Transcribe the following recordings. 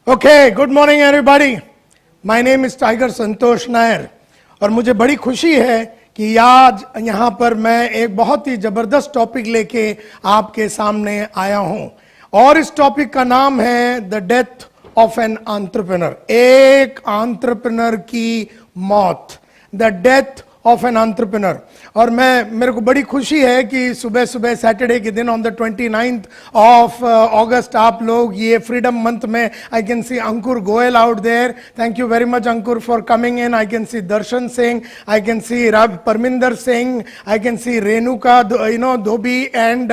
Okay, good morning everybody. My name is Tiger Santosh Nair और मुझे बड़ी खुशी है कि आज यहाँ पर मैं एक बहुत ही जबरदस्त टॉपिक लेके आपके सामने आया हूँ और इस टॉपिक का नाम है the death of an entrepreneur. एक एंटरप्रेन्योर की मौत, the death of an entrepreneur. और मेरे को बड़ी खुशी है कि सुबह सुबह सैटरडे के दिन ऑन द 29th ऑफ अगस्त आप लोग ये फ्रीडम मंथ में I can see Ankur Goyal out there. Thank you very much Ankur for coming in. I can see Darshan Singh, I can see Parminder Singh, I can see Renuka Dhobi and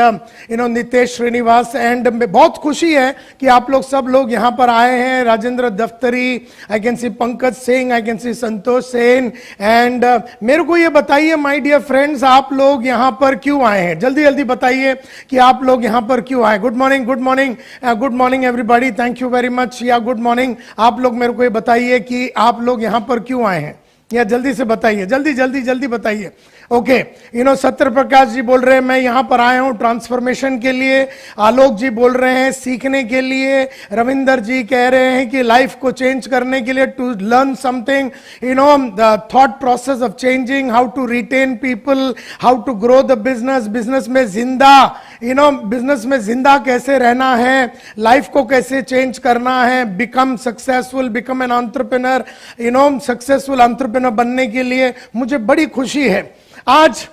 Nitesh Srinivas. And बहुत खुशी है कि आप लोग सब लोग यहाँ पर आए हैं। राजेंद्र दफ्तरी, आई can C Pankaj Singh, I can C Santosh Sen. And मेरे को ये बताइए माय डियर फ्रेंड्स, आप लोग यहां पर क्यों आए हैं? जल्दी जल्दी बताइए कि आप लोग यहां पर क्यों आए। Good morning, good morning, good morning everybody. Thank you very much. या गुड मॉर्निंग। आप लोग मेरे को ये बताइए कि आप लोग यहां पर क्यों आए हैं, या जल्दी से बताइए, जल्दी जल्दी जल्दी बताइए। ओके, सत्य प्रकाश जी बोल रहे हैं मैं यहां पर आया हूं ट्रांसफॉर्मेशन के लिए। आलोक जी बोल रहे हैं सीखने के लिए। रविंदर जी कह रहे हैं कि लाइफ को चेंज करने के लिए, to learn something, the thought process of changing, how to retain people, how to grow the business, business में जिंदा, बिजनेस में जिंदा कैसे रहना है, लाइफ को कैसे चेंज करना है, become successful, become an entrepreneur, successful entrepreneur बनने के लिए। मुझे बड़ी खुशी है, आज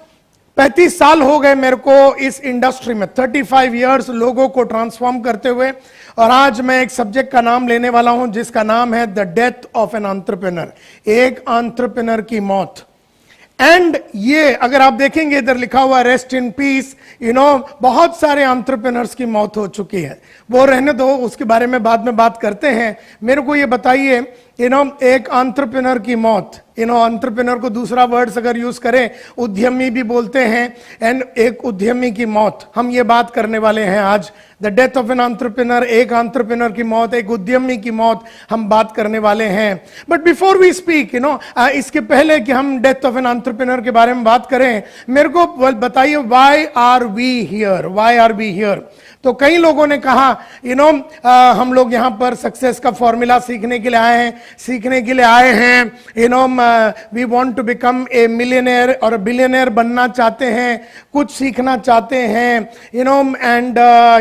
35 साल हो गए मेरे को इस इंडस्ट्री में, 35 इयर्स लोगों को ट्रांसफॉर्म करते हुए। और आज मैं एक सब्जेक्ट का नाम लेने वाला हूं जिसका नाम है the death of an entrepreneur, एक एंटरप्रेन्योर की मौत। एंड ये अगर आप देखेंगे इधर लिखा हुआ रेस्ट इन पीस, बहुत सारे एंटरप्रेन्योर्स की मौत हो चुकी है। वो रहने दो, उसके बारे में बाद में बात करते हैं। मेरे को ये बताइए, एक एंटरप्रेन्योर की मौत, एंटरप्रेन्योर को दूसरा वर्ड्स अगर यूज करें, उद्यमी भी बोलते हैं। एंड एक उद्यमी की मौत, हम ये बात करने वाले हैं आज। The death of an entrepreneur, एक एंटरप्रेन्योर की मौत, एक उद्यमी की मौत हम बात करने वाले हैं। बट बिफोर वी स्पीक, इसके पहले कि हम डेथ ऑफ एन एंटरप्रेन्योर के बारे में बात करें, मेरे को बताइए why are we here, why are we here. तो कई लोगों ने कहा हम लोग यहाँ पर सक्सेस का फॉर्मूला सीखने के लिए आए हैं, we want to become a millionaire और बिलियनेयर बनना चाहते हैं, कुछ सीखना चाहते हैं, एंड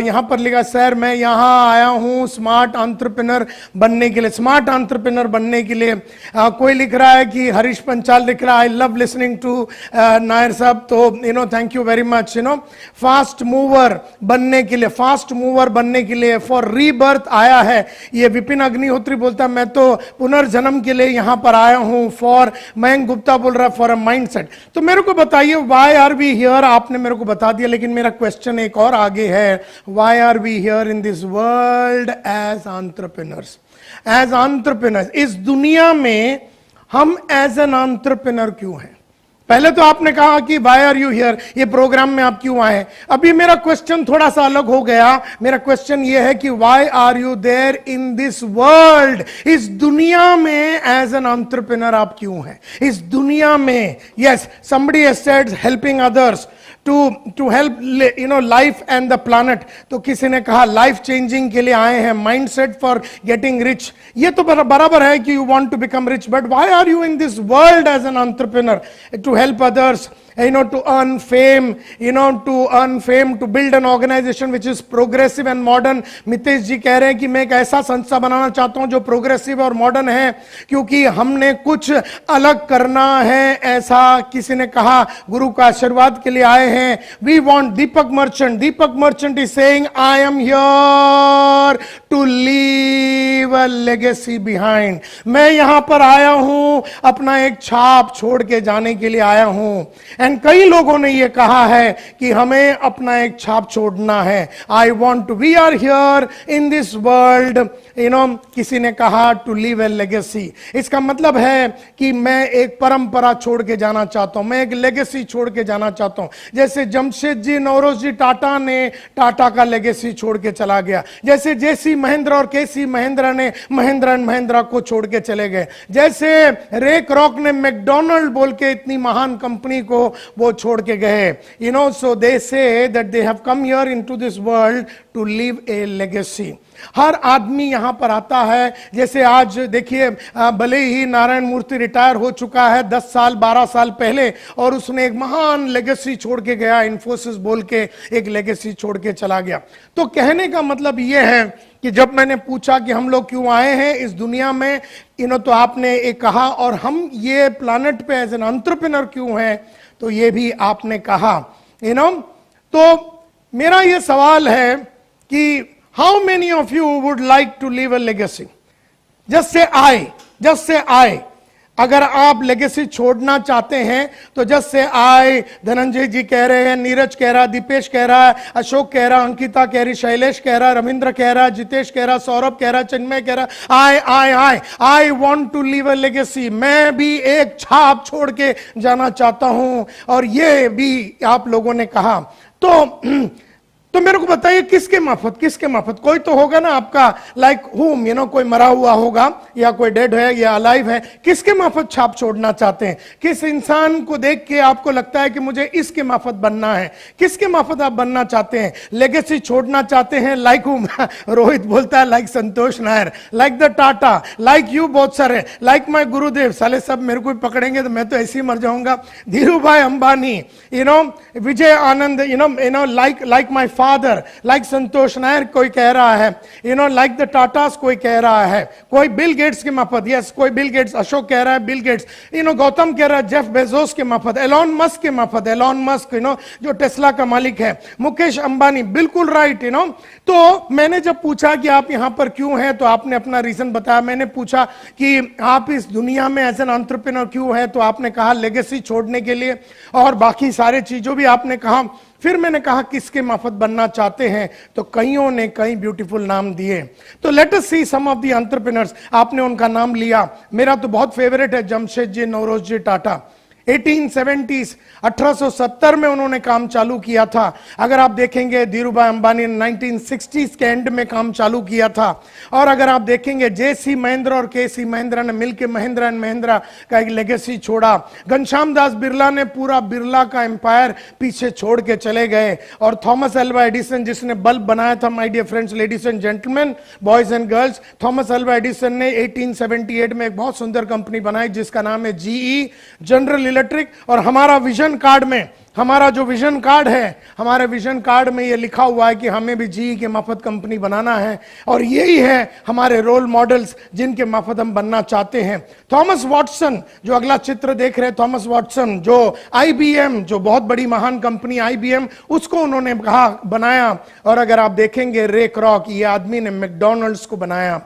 यहाँ पर लिखा सर मैं यहाँ आया हूँ स्मार्ट एंटरप्रेन्योर बनने के लिए, स्मार्ट एंटरप्रेन्योर बनने के लिए। कोई लिख रहा है कि हरीश पंचाल लिख रहा है, I love listening to Nair sahab, तो thank you very much. Fast mover बनने के लिए, फास्ट मूवर बनने के लिए, फॉर रीबर्थ आया है। ये विपिन अग्निहोत्री बोलता है मैं तो पुनर्जन्म के लिए यहां पर आया हूं। फॉर मयंक गुप्ता बोल रहा है फॉर अ माइंडसेट। तो मेरे को बताइए व्हाई आर वी हियर। आपने मेरे को बता दिया, लेकिन मेरा क्वेश्चन एक और आगे है, why are we here in this world as entrepreneurs, as entrepreneurs. इस दुनिया में हम एज एन एंटरप्रेन्योर क्यों हैं? पहले तो आपने कहा कि वाई आर यू हियर, ये प्रोग्राम में आप क्यों आए। अभी मेरा क्वेश्चन थोड़ा सा अलग हो गया। मेरा क्वेश्चन ये है कि why are you there in this world, इस दुनिया में एज एन एंटरप्रेन्योर आप क्यों हैं इस दुनिया में। Yes, somebody has said helping others to help life and the planet। तो किसी ने कहा लाइफ चेंजिंग के लिए आए हैं, माइंडसेट फॉर गेटिंग रिच। ये तो बराबर है कि you want to become rich, but why are you in this world as an entrepreneur? To help others, to earn fame, to build an organization which is progressive and modern। Mitesh ji कह रहे हैं कि मैं एक ऐसा संस्था बनाना चाहता हूं जो प्रोग्रेसिव और मॉडर्न है, क्योंकि हमने कुछ अलग करना है। ऐसा किसी ने कहा, गुरु का आशीर्वाद के लिए आए हैं। We want, Deepak Merchant is saying I am here to leave a legacy behind. मैं यहां पर आया हूं अपना एक छाप छोड़ के जाने के लिए आया हूं। एंड कई लोगों ने यह कहा है कि हमें अपना एक छाप छोड़ना है। I want to, we are here in this world, किसी ने कहा टू लीव ए लेगेसी। इसका मतलब है कि मैं एक परंपरा छोड़ के जाना चाहता हूं, मैं एक लेगेसी छोड़ के जाना चाहता हूं। जैसे जमशेद जी नौरोज जी टाटा ने टाटा का लेगेसी छोड़ के चला गया, जैसे जेसी महेंद्र और केसी महेंद्र ने महिंद्रा एंड महिंद्रा को छोड़ के चले गए, जैसे रे क्रॉक ने मैकडोनल्ड बोल के इतनी महान कंपनी को वो छोड़ के गए। So they say that they have come here into this world to leave a legacy. हर आदमी यहां पर आता है, जैसे आज देखिए, भले ही नारायण मूर्ति रिटायर हो चुका है 10 साल 12 साल पहले, और उसने एक महान लेगेसी छोड़ के गया, इन्फोसिस बोल के एक लेगेसी छोड़ के चला गया। तो कहने का मतलब यह है कि जब मैंने पूछा कि हम लोग क्यों आए हैं इस दुनिया में, तो आपने एक कहा, और हम ये प्लैनेट पे एज एन एंटरप्रेन्योर क्यों हैं, तो ये भी आपने कहा। तो मेरा ये सवाल है कि how many of you would like to leave a legacy? Just say I. अगर आप लेगेसी छोड़ना चाहते हैं तो जस्ट से आई। धनंजय जी कह रहे हैं, नीरज कह रहा, दीपेश कह रहा है, अशोक कह रहा, अंकिता कह रही, शैलेश कह रहा, रविंद्र कह रहा, जितेश कह रहा, सौरभ कह रहा, चिन्मय कह रहा, I want to leave a legacy. मैं भी एक छाप छोड़ के जाना चाहता हूं, और ये भी आप लोगों ने कहा। तो मेरे को बताइए किसके मार्फत? कोई तो होगा ना आपका, लाइक हुम, कोई मरा हुआ होगा, या कोई डेड है या अलाइव है। किसके मार्फत छाप छोड़ना चाहते हैं? किस इंसान को देख के आपको लगता है कि मुझे इसके मार्फत बनना है? किसके मार्फत आप बनना चाहते हैं? लेगेसी छोड़ना चाहते हैं लाइक हुम? रोहित बोलता है like Santosh Nair, like the Tata, like you बहुत सारे, लाइक माय गुरुदेव। साले सब मेरे को पकड़ेंगे तो मैं तो ऐसे ही मर जाऊंगा। धीरू भाई Ambani, Vijay Anand, like my father, like संतोष नायर कोई कह रहा है, लाइक द टाटास कोई कह रहा है, कोई बिल गेट्स के माफत, यस कोई बिल गेट्स, अशोक कह रहा है बिल गेट्स, गौतम कह रहा है जेफ बेजोस के माफत, एलॉन मस्क के माफत, एलॉन मस्क जो टेस्ला का मालिक है, मुकेश अंबानी, बिल्कुल राइट। तो मैंने जब पूछा कि आप यहां पर क्यों हैं, तो आपने अपना रीजन बताया। मैंने पूछा कि आप इस दुनिया में एज एन एंटरप्रेन्योर क्यों है, तो आपने कहा लेगेसी छोड़ने के लिए, और बाकी सारे चीजों भी आपने कहा। फिर मैंने कहा किसके मार्फत बनना चाहते हैं, तो कईयों ने कई ब्यूटीफुल नाम दिए। तो let us see some of the entrepreneurs. आपने उनका नाम लिया, मेरा तो बहुत फेवरेट है जमशेदजी नौरोजी टाटा। 1870s 1870 में उन्होंने काम चालू किया था। अगर आप देखेंगे धीरूभाई अंबानी ने 1960s के एंड में काम चालू किया था। और अगर आप देखेंगे जेसी महेंद्र और केसी महेंद्र ने मिलकर महिंद्रा एंड महिंद्रा का एक लेगेसी छोड़ा। घनश्याम दास बिरला ने पूरा बिरला का एम्पायर पीछे छोड़ के चले गए। और थॉमस अल्वा एडिसन जिसने बल्ब बनाया था, my dear friends, ladies and gentleman, boys and girls, Thomas Alva Edison ने 1878 में एक बहुत सुंदर कंपनी बनाई जिसका नाम है जीई, जनरल इलेक्ट्रिक। और हमारा विजन कार्ड में, हमारा जो विजन कार्ड है, हमारे विजन कार्ड में ये लिखा हुआ है कि हमें भी जीई के माफत कंपनी बनाना है। और यही है हमारे रोल मॉडल्स जिनके माफत हम बनना चाहते हैं। थॉमस वॉटसन, जो अगला चित्र देख रहे हैं, थॉमस वॉटसन जो आईबीएम, जो बहुत बड़ी महान कंपनी आईबीएम, उसको उन्होंने कहा बनाया। और अगर आप देखेंगे रे क्रॉक, ये आदमी ने मैकडॉनल्ड्स को बनाया।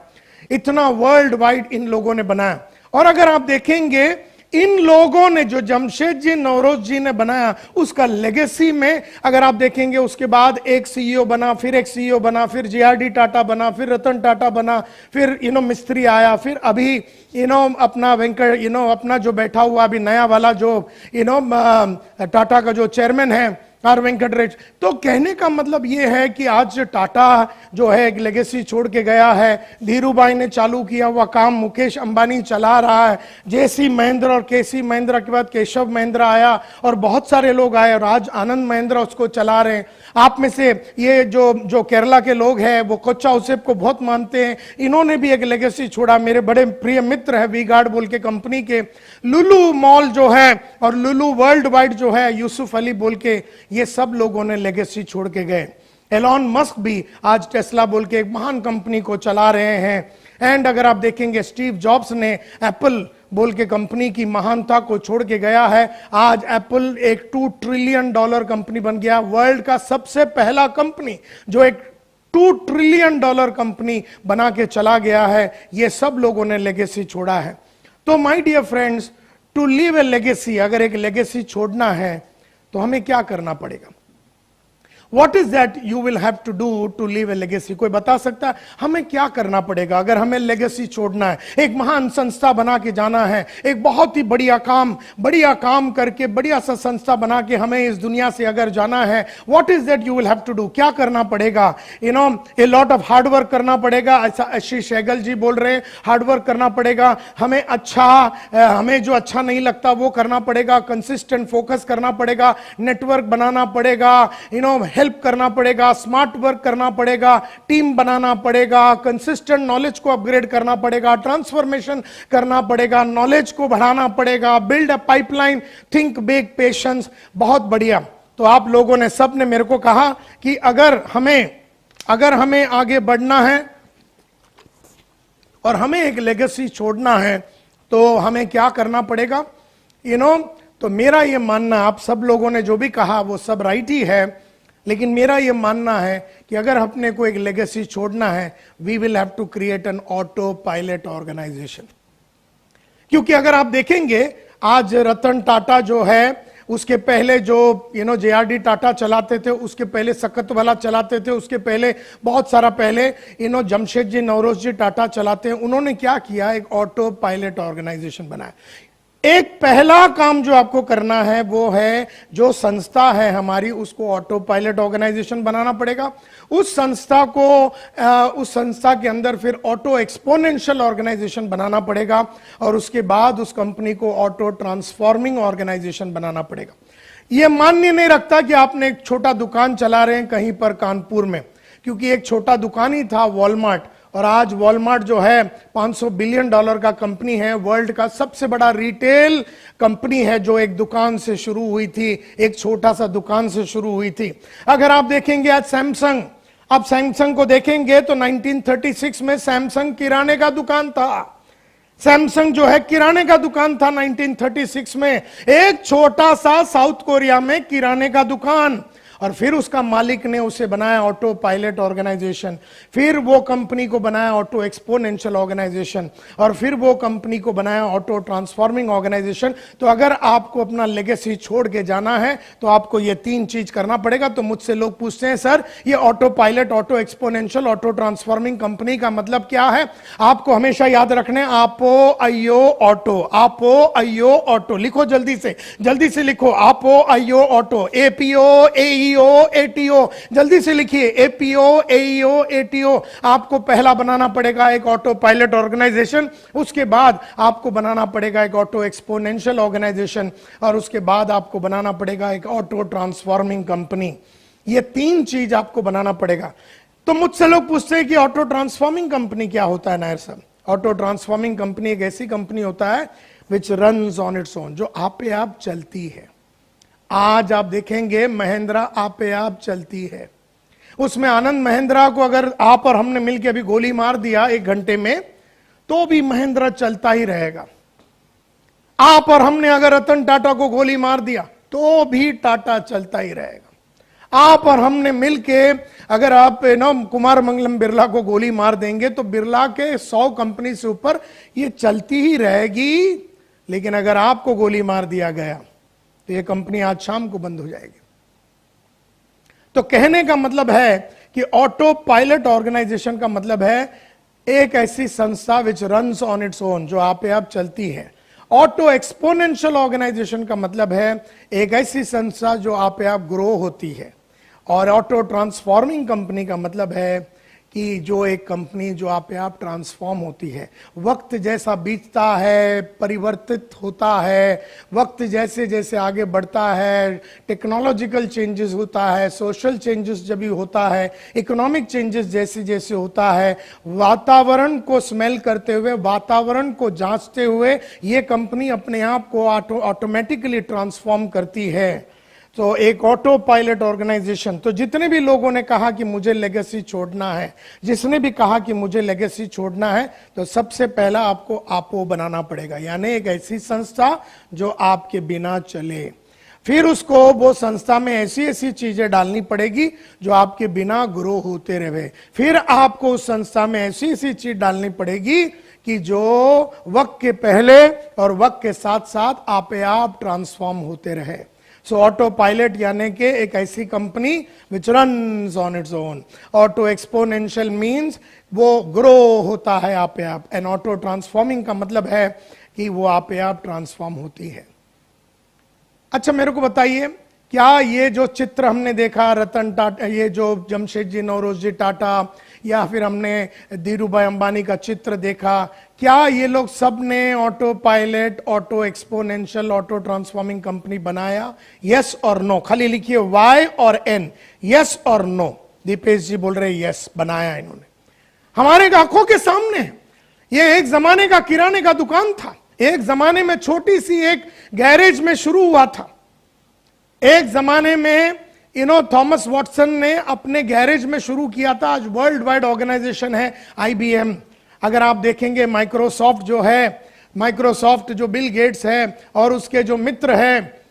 इतना वर्ल्ड वाइड इन लोगों ने बनाया। और अगर आप देखेंगे इन लोगों ने, जो जमशेदजी नौरोज जी ने बनाया, उसका लेगेसी में अगर आप देखेंगे, उसके बाद एक सीईओ बना, फिर एक सीईओ बना, फिर जीआरडी टाटा बना, फिर रतन टाटा बना, फिर मिस्त्री आया, फिर अभी अपना वेंकट, अपना जो बैठा हुआ अभी नया वाला जो टाटा का जो चेयरमैन है आर वेंकटरेज। तो कहने का मतलब यह है कि आज टाटा जो है एक लेगेसी छोड़ के गया है। धीरूभाई ने चालू किया हुआ काम मुकेश अंबानी चला रहा है। जेसी महेंद्र और केसी महेंद्र के बाद केशव महेंद्र आया और बहुत सारे लोग आए और आज आनंद महेंद्र उसको चला रहे हैं। आप में से ये जो केरला के लोग हैं वो कोच्चा उसेप को बहुत मानते हैं। इन्होंने भी एक लेगेसी छोड़ा। मेरे बड़े प्रिय मित्र है वी गार्ड बोल के कंपनी के, लुलू मॉल जो है और लुलू वर्ल्ड वाइड जो है, यूसुफ अली बोल के, ये सब लोगों ने लेगेसी छोड़ के गए। एलॉन मस्क भी आज टेस्ला बोल के एक महान कंपनी को चला रहे हैं। एंड अगर आप देखेंगे स्टीव जॉब्स ने एप्पल बोल के कंपनी की महानता को छोड़ के गया है। आज एप्पल एक $2 ट्रिलियन कंपनी बन गया। वर्ल्ड का सबसे पहला कंपनी जो एक $2 ट्रिलियन कंपनी बना के चला गया है। ये सब लोगों ने लेगेसी छोड़ा है। तो my dear friends, to leave a legacy, अगर एक लेगेसी छोड़ना है तो हमें क्या करना पड़ेगा? What is that you will have to do to leave a legacy? कोई बता सकता है हमें क्या करना पड़ेगा अगर हमें लेगेसी छोड़ना है? एक महान संस्था बना के जाना है, एक बहुत ही बढ़िया काम करके बढ़िया सा संस्था बना के हमें इस दुनिया से अगर जाना है, what is that you will have to do? क्या करना पड़ेगा? a lot of hard work करना पड़ेगा, ऐसा आशीष सहगल जी बोल रहे हैं, हार्ड वर्क करना पड़ेगा, हमें जो अच्छा नहीं लगता वो करना पड़ेगा, कंसिस्टेंट फोकस करना पड़ेगा, नेटवर्क बनाना पड़ेगा, हेल्प करना पड़ेगा, स्मार्ट वर्क करना पड़ेगा, टीम बनाना पड़ेगा, कंसिस्टेंट नॉलेज को अपग्रेड करना पड़ेगा, ट्रांसफॉर्मेशन करना पड़ेगा, नॉलेज को बढ़ाना पड़ेगा, build a pipeline, think big, patience. बहुत बढ़िया। तो आप लोगों ने सबने मेरे को कहा कि अगर हमें आगे बढ़ना है और हमें एक लेगेसी छोड़ना है तो हमें क्या करना पड़ेगा? तो मेरा यह मानना, आप सब लोगों ने जो भी कहा वो सब राइट ही है, लेकिन मेरा यह मानना है कि अगर अपने को एक लेगेसी छोड़ना है, we will have to create an autopilot organisation. क्योंकि अगर आप देखेंगे आज रतन टाटा जो है, उसके पहले जो JRD टाटा चलाते थे, उसके पहले सकत वाला चलाते थे, उसके पहले बहुत सारा पहले जमशेदजी नौरोज जी टाटा चलाते हैं। उन्होंने क्या किया? एक ऑटो पायलट ऑर्गेनाइजेशन बनाया। एक पहला काम जो आपको करना है वो है, जो संस्था है हमारी उसको ऑटो पायलट ऑर्गेनाइजेशन बनाना पड़ेगा। उस संस्था के अंदर फिर ऑटो एक्सपोनेंशियल ऑर्गेनाइजेशन बनाना पड़ेगा और उसके बाद उस कंपनी को ऑटो ट्रांसफॉर्मिंग ऑर्गेनाइजेशन बनाना पड़ेगा। यह मान्य नहीं रखता कि आपने एक छोटा दुकान चला रहे हैं कहीं पर कानपुर में, क्योंकि एक छोटा दुकान ही था वॉलमार्ट, और आज वॉलमार्ट जो है $500 बिलियन का कंपनी है, वर्ल्ड का सबसे बड़ा रिटेल कंपनी है, जो एक दुकान से शुरू हुई थी, एक छोटा सा दुकान से शुरू हुई थी। अगर आप देखेंगे आज सैमसंग, आप सैमसंग को देखेंगे तो 1936 में सैमसंग किराने का दुकान था। सैमसंग जो है किराने का दुकान था 1936 में, एक छोटा सा साउथ कोरिया में किराने का दुकान, और फिर उसका मालिक ने उसे बनाया ऑटो पायलट ऑर्गेनाइजेशन, फिर वो कंपनी को बनाया ऑटो एक्सपोनेंशियल ऑर्गेनाइजेशन, और फिर वो कंपनी को बनाया ऑटो ट्रांसफॉर्मिंग ऑर्गेनाइजेशन। तो अगर आपको अपना लेगेसी छोड़ के जाना है तो आपको ये 3 चीज करना पड़ेगा। तो मुझसे लोग पूछते हैं, सर ये auto pilot, auto exponential, auto transforming company का मतलब क्या है? आपको हमेशा याद रखने, आपो अयो ऑटो, आपो अयो ऑटो। लिखो जल्दी से लिखो, आपो अयो ऑटो, एपीओ एटीओ, जल्दी से लिखिए, एपीओ एटीओ। आपको पहला बनाना पड़ेगा एक ऑटो पायलट ऑर्गेनाइजेशन, उसके बाद आपको बनाना पड़ेगा एक ऑटो एक्सपोनेंशियल ऑर्गेनाइजेशन, और उसके बाद आपको बनाना पड़ेगा एक ऑटो ट्रांसफॉर्मिंग कंपनी। ये 3 चीज आपको बनाना पड़ेगा। तो मुझसे लोग पूछते हैं कि ऑटो ट्रांसफॉर्मिंग कंपनी क्या होता है नायर साहब? ऑटो ट्रांसफॉर्मिंग कंपनी एक ऐसी कंपनी होता है विच रन्स ऑन इट्स ओन, जो आपे आप चलती है। आज आप देखेंगे महिंद्रा आपे आप चलती है। उसमें आनंद महिंद्रा को अगर आप और हमने मिलकर अभी गोली मार दिया 1 घंटे में, तो भी महिंद्रा चलता ही रहेगा। आप और हमने अगर रतन टाटा को गोली मार दिया तो भी टाटा चलता ही रहेगा। आप और हमने मिलके अगर आप कुमार मंगलम बिरला को गोली मार देंगे तो बिरला के 100 कंपनी से ऊपर ये चलती ही रहेगी। लेकिन अगर आपको गोली मार दिया गया तो ये कंपनी आज शाम को बंद हो जाएगी। तो कहने का मतलब है कि ऑटो पायलट ऑर्गेनाइजेशन का मतलब है एक ऐसी संस्था विच रन्स ऑन इट्स ओन, जो आपे आप चलती है। ऑटो एक्सपोनेंशियल ऑर्गेनाइजेशन का मतलब है एक ऐसी संस्था जो आपे आप ग्रो होती है। और ऑटो ट्रांसफॉर्मिंग कंपनी का मतलब है कि जो एक कंपनी जो आपे आप ट्रांसफॉर्म होती है। वक्त जैसा बीतता है, परिवर्तित होता है, वक्त जैसे जैसे आगे बढ़ता है, टेक्नोलॉजिकल चेंजेस होता है, सोशल चेंजेस जब भी होता है, इकोनॉमिक चेंजेस जैसे जैसे होता है, वातावरण को स्मेल करते हुए, वातावरण को जांचते हुए ये कंपनी अपने आप को ऑटोमेटिकली ट्रांसफॉर्म करती है। तो एक ऑटो पायलट ऑर्गेनाइजेशन। तो जितने भी लोगों ने कहा कि मुझे लेगेसी छोड़ना है, जिसने भी कहा कि मुझे लेगेसी छोड़ना है, तो सबसे पहला आपको आपो बनाना पड़ेगा, यानी एक ऐसी संस्था जो आपके बिना चले। फिर उसको वो संस्था में ऐसी ऐसी चीजें डालनी पड़ेगी जो आपके बिना ग्रो होते रहे। फिर आपको उस संस्था में ऐसी ऐसी चीज डालनी पड़ेगी कि जो वक्त के पहले और वक्त के साथ साथ आपे आप ट्रांसफॉर्म होते रहे। सो ऑटो पायलट यानी कि एक ऐसी company which runs on its own. Auto exponential means वो ग्रो होता है आप आप। एंड ऑटो ट्रांसफॉर्मिंग का मतलब है कि वो आप ट्रांसफॉर्म होती है। अच्छा मेरे को बताइए, क्या ये जो चित्र हमने देखा रतन टाटा, ये जो जमशेदजी नौरोजी टाटा, या फिर हमने धीरूभाई अंबानी का चित्र देखा, क्या ये लोग सब ने auto pilot, auto exponential, auto transforming company बनाया? यस और नो, खाली लिखिए वाई और एन, यस और नो। दीपेश जी बोल रहे यस, बनाया इन्होंने हमारे आंखों के सामने। ये एक जमाने का किराने का दुकान था, एक जमाने में छोटी सी एक गैरेज में शुरू हुआ था। एक जमाने में थॉमस वॉटसन ने अपने गैरेज में शुरू किया था। आज वर्ल्ड वाइड ऑर्गेनाइजेशन है IBM। अगर आप देखेंगे माइक्रोसॉफ्ट जो है, माइक्रोसॉफ्ट जो बिल गेट्स है और उसके जो मित्र है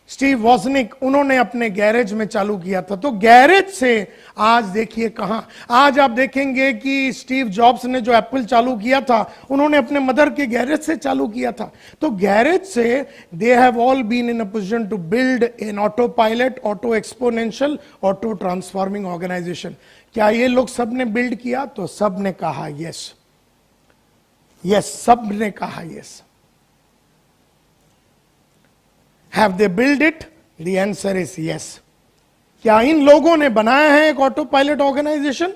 स्टीव वॉजनिक, उन्होंने अपने गैरेज में चालू किया था। तो गैरेज से आज देखिए कहां, आज आप देखेंगे कि स्टीव जॉब्स ने जो एप्पल चालू किया था, उन्होंने अपने मदर के गैरेज से चालू किया था। तो गैरेज से they have all been in a position to build an autopilot, auto exponential, auto transforming organisation. क्या ये लोग सब ने बिल्ड किया? तो सब ने कहा यस, यस, सब ने कहा yes. Have they built it? The answer is yes. क्या इन लोगों ने बनाया है एक ऑटो पायलट ऑर्गेनाइजेशन?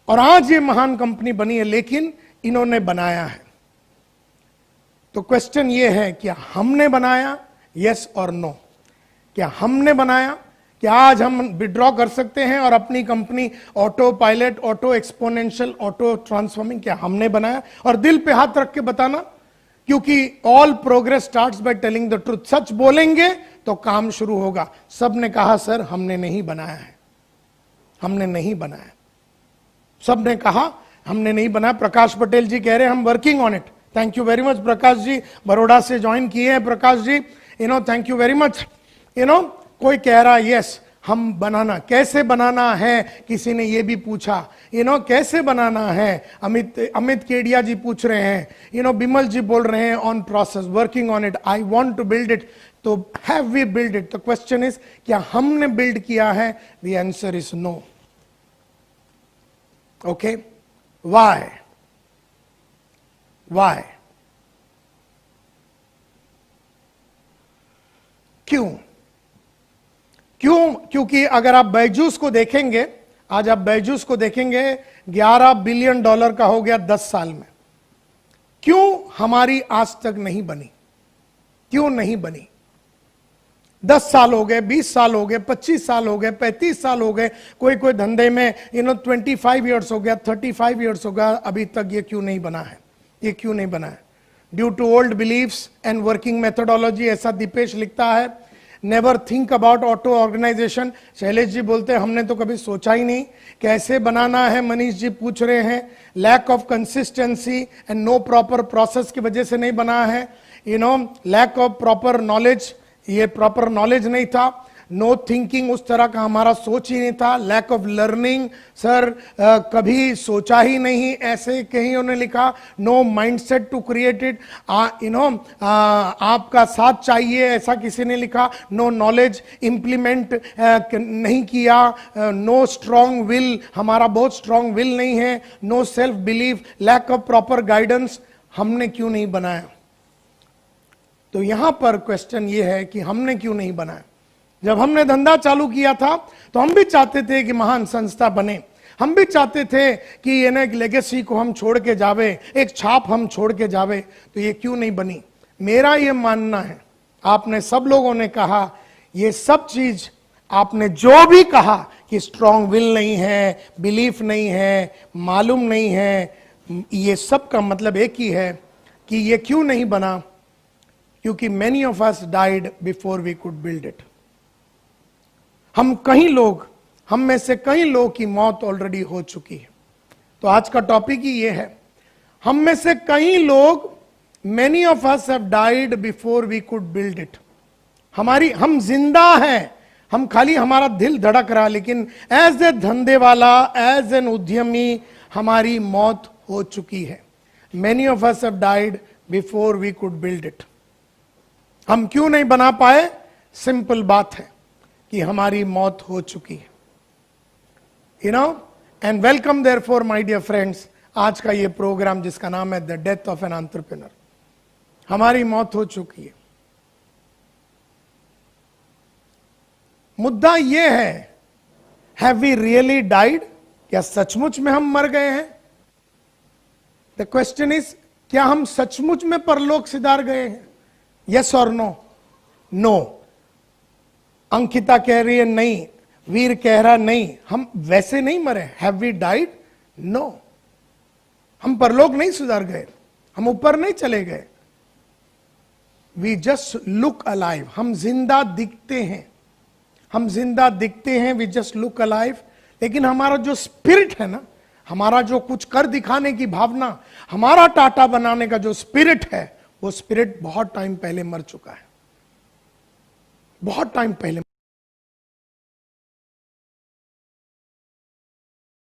और आज ये महान कंपनी बनी है, लेकिन इन्होंने बनाया है। तो क्वेश्चन ये है, क्या हमने बनाया? यस और नो। क्या हमने बनाया? क्या आज हम विड्रॉ कर सकते हैं और अपनी company auto pilot, auto exponential, auto transforming, क्या हमने बनाया? और दिल पे हाथ रख के बताना, क्योंकि all progress starts by telling the truth. सच बोलेंगे तो काम शुरू होगा। सब ने कहा सर हमने नहीं बनाया है, हमने नहीं बनाया। सब ने कहा हमने नहीं बनाया। प्रकाश पटेल जी कह रहे हैं हम working on it. Thank you very much Prakash ji, Baroda से ज्वाइन किए हैं Prakash ji, thank you very much. कोई कह रहा यस हम बनाना, कैसे बनाना है किसी ने ये भी पूछा, कैसे बनाना है। अमित केडिया जी पूछ रहे हैं, बिमल जी बोल रहे हैं on process, working on it, I want to build it. तो have we build it? The question is, क्या हमने बिल्ड किया है? The answer is no. Okay, why? Why? क्यों? क्यों? क्योंकि अगर आप बैजूस को देखेंगे, आज आप बैजूस को देखेंगे, $11 बिलियन का हो गया 10 साल में। क्यों हमारी आज तक नहीं बनी? क्यों नहीं बनी? 10 साल हो गए, 20 साल हो गए, 25 साल हो गए, 35 साल हो गए, कोई कोई धंधे में 25 ईयर्स हो गया, 35 ईयर्स हो गया, अभी तक ये क्यों नहीं बना है? ये क्यों नहीं बना है? Due to old believes and working methodology, ऐसा दीपेश लिखता है। Never think about auto organization, Shailesh ji बोलते हैं हमने तो कभी सोचा ही नहीं कैसे बनाना है। मनीष जी पूछ रहे हैं lack of consistency and no proper process की वजह से नहीं बना है। लैक ऑफ प्रॉपर नॉलेज, ये प्रॉपर नॉलेज नहीं था। नो थिंकिंग, उस तरह का हमारा सोच ही नहीं था। लैक ऑफ लर्निंग, सर कभी सोचा ही नहीं, ऐसे कहीं उन्होंने लिखा। No mindset to create it, आपका साथ चाहिए, ऐसा किसी ने लिखा। नो नॉलेज, इंप्लीमेंट नहीं किया। नो स्ट्रॉन्ग विल, हमारा बहुत स्ट्रॉन्ग विल नहीं है। No self belief, lack of proper guidance. हमने क्यों नहीं बनाया? तो यहां पर क्वेश्चन ये है कि हमने क्यों नहीं बनाया। जब हमने धंधा चालू किया था तो हम भी चाहते थे कि महान संस्था बने, हम भी चाहते थे कि ये ना एक लेगेसी को हम छोड़ के जावे, एक छाप हम छोड़ के जावे। तो ये क्यों नहीं बनी? मेरा ये मानना है, आपने सब लोगों ने कहा ये सब चीज, आपने जो भी कहा कि स्ट्रॉन्ग विल नहीं है, बिलीफ नहीं है, मालूम नहीं है, ये सब का मतलब एक ही है कि ये क्यों नहीं बना? क्योंकि many of us died before we could build it. हम में से कई लोग की मौत ऑलरेडी हो चुकी है। तो आज का टॉपिक ही ये है, हम में से कई लोग, many of us have died before we could build it. हम जिंदा हैं, हम खाली हमारा दिल धड़क रहा, लेकिन एज ए धंधे वाला, एज एन उद्यमी, हमारी मौत हो चुकी है। Many of us have died before we could build it. हम क्यों नहीं बना पाए? सिंपल बात है कि हमारी मौत हो चुकी है। You know, and welcome therefore my dear friends, आज का ये प्रोग्राम जिसका नाम है the death of an entrepreneur. हमारी मौत हो चुकी है। मुद्दा ये है, हैव वी रियली डाइड? क्या सचमुच में हम मर गए हैं? द क्वेश्चन इज, क्या हम सचमुच में परलोक सिधार गए हैं? यस और नो? नो। अंकिता कह रही है नहीं, वीर कह रहा नहीं, हम वैसे नहीं मरे। Have we died? नो, हम परलोक नहीं सुधार गए, हम ऊपर नहीं चले गए। वी जस्ट लुक अलाइव, हम जिंदा दिखते हैं, हम जिंदा दिखते हैं, वी जस्ट लुक अलाइव। लेकिन हमारा जो स्पिरिट है ना, हमारा जो कुछ कर दिखाने की भावना, हमारा टाटा बनाने का जो स्पिरिट है, वो स्पिरिट बहुत टाइम पहले मर चुका है, बहुत टाइम पहले।